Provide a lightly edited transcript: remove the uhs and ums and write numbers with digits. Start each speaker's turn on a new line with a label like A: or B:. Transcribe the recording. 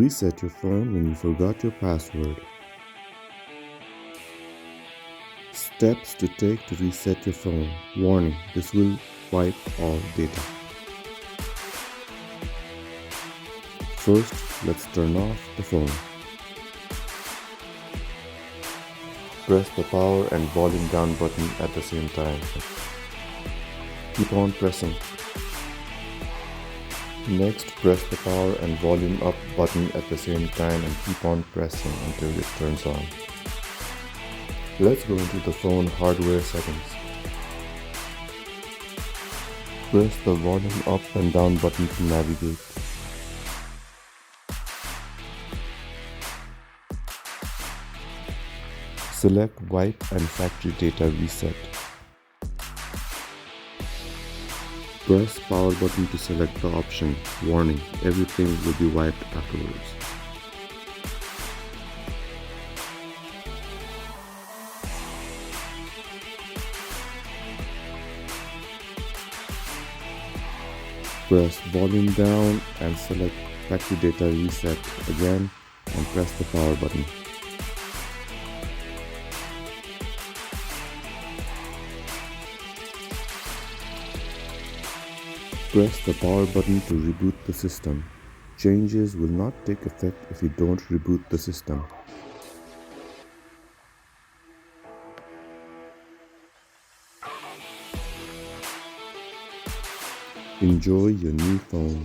A: Reset your phone when you forgot your password. Steps to take to reset your phone. Warning, this will wipe all data. First, let's turn off the phone. Press the power and volume down button at the same time. Keep on pressing. Next, press the power and volume up button at the same time and keep on pressing until it turns on. Let's go into the phone hardware settings. Press the volume up and down button to navigate. Select Wipe and Factory Data Reset. Press power button to select the option. Warning, everything will be wiped afterwards. Press volume down and select Factory Data Reset again and press the power button. Press the power button to reboot the system. Changes will not take effect if you don't reboot the system. Enjoy your new phone.